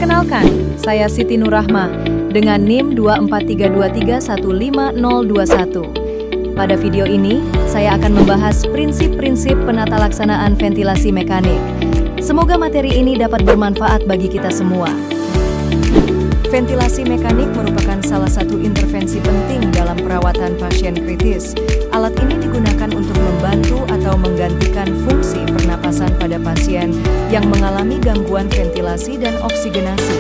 Perkenalkan, saya Siti Nurrahma dengan NIM 243231521. Pada video ini, saya akan membahas prinsip-prinsip penata laksanaan ventilasi mekanik. Semoga materi ini dapat bermanfaat bagi kita semua. Ventilasi mekanik merupakan salah satu intervensi penting dalam perawatan pasien kritis. Alat ini digunakan untuk membantu atau menggantikan fungsi pernapasan pada pasien yang mengalami gangguan ventilasi dan oksigenasi.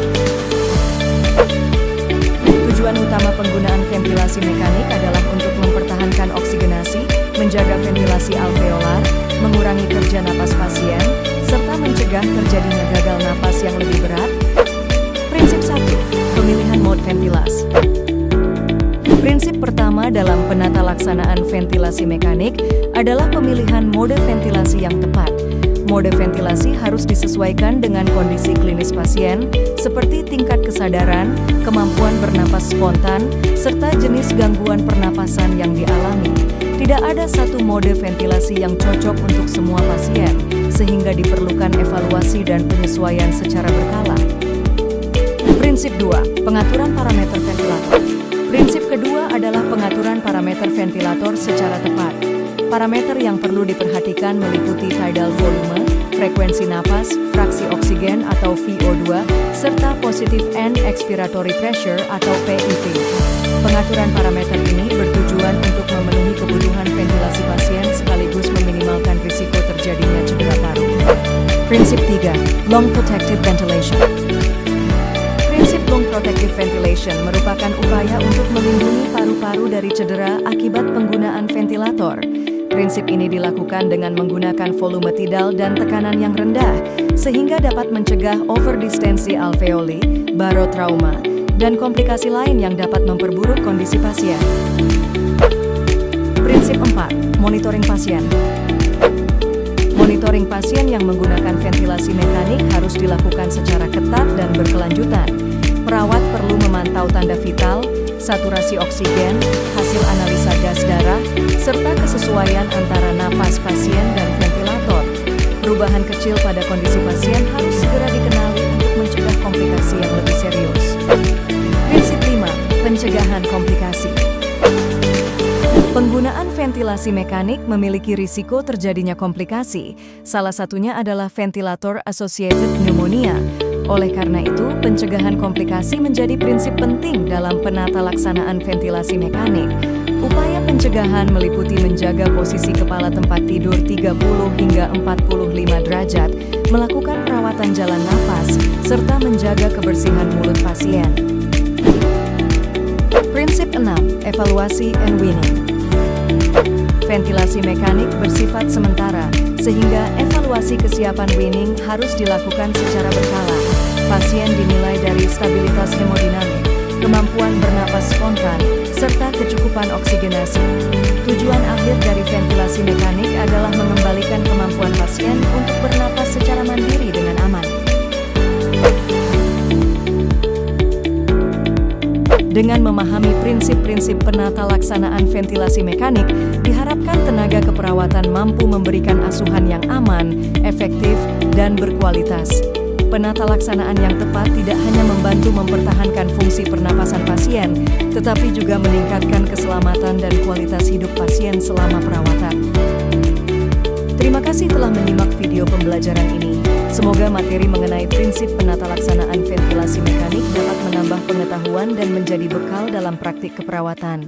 Tujuan utama penggunaan ventilasi mekanik adalah untuk mempertahankan oksigenasi, menjaga ventilasi alveolar, mengurangi kerja napas pasien, serta mencegah terjadinya gagal napas yang lebih berat. Prinsip 1. Pemilihan mode ventilasi. Prinsip pertama dalam penata laksanaan ventilasi mekanik adalah pemilihan mode ventilasi yang tepat. Mode ventilasi harus disesuaikan dengan kondisi klinis pasien, seperti tingkat kesadaran, kemampuan bernapas spontan, serta jenis gangguan pernapasan yang dialami. Tidak ada satu mode ventilasi yang cocok untuk semua pasien, sehingga diperlukan evaluasi dan penyesuaian secara berkala. Prinsip 2. Pengaturan parameter ventilator. Prinsip kedua adalah pengaturan parameter ventilator secara tepat. Parameter yang perlu diperhatikan meliputi tidal volume, frekuensi napas, fraksi oksigen atau VO2, serta positive end expiratory pressure atau PEP. Pengaturan parameter ini bertujuan untuk memenuhi kebutuhan ventilasi pasien sekaligus meminimalkan risiko terjadinya cedera paru. Prinsip 3. Lung protective ventilation. Prinsip lung protective ventilation merupakan upaya untuk melindungi paru-paru dari cedera akibat penggunaan ventilator. Prinsip ini dilakukan dengan menggunakan volume tidal dan tekanan yang rendah, sehingga dapat mencegah overdistensi alveoli, barotrauma, dan komplikasi lain yang dapat memperburuk kondisi pasien. Prinsip 4. Monitoring pasien. Monitoring pasien yang menggunakan ventilasi mekanik harus dilakukan secara ketat dan berkelanjutan. Perawat perlu memantau tanda vital, saturasi oksigen, hasil analisa gas darah, serta kesesuaian antara napas pasien dan ventilator. Perubahan kecil pada kondisi pasien harus segera dikenali untuk mencegah komplikasi yang lebih serius. Prinsip 5. Pencegahan komplikasi. Penggunaan ventilasi mekanik memiliki risiko terjadinya komplikasi. Salah satunya adalah ventilator-associated pneumonia. Oleh karena itu, pencegahan komplikasi menjadi prinsip penting dalam penata laksanaan ventilasi mekanik. Upaya pencegahan meliputi menjaga posisi kepala tempat tidur 30 hingga 45 derajat, melakukan perawatan jalan napas, serta menjaga kebersihan mulut pasien. Prinsip 6. Evaluasi and weaning. Ventilasi mekanik bersifat sementara, sehingga evaluasi kesiapan weaning harus dilakukan secara berkala. Pasien dinilai dari stabilitas hemodinamik, kemampuan bernapas spontan, serta kecukupan oksigenasi. Tujuan akhir dari ventilasi mekanik adalah mengembalikan kemampuan pasien untuk bernapas secara mandiri dengan aman. Dengan memahami prinsip-prinsip penata laksanaan ventilasi mekanik, diharapkan tenaga keperawatan mampu memberikan asuhan yang aman, efektif, dan berkualitas. Penata laksanaan yang tepat tidak hanya membantu mempertahankan fungsi pernapasan pasien, tetapi juga meningkatkan keselamatan dan kualitas hidup pasien selama perawatan. Terima kasih telah menyimak video pembelajaran ini. Semoga materi mengenai prinsip penata laksanaan ventilasi mekanik dapat menambah pengetahuan dan menjadi bekal dalam praktik keperawatan.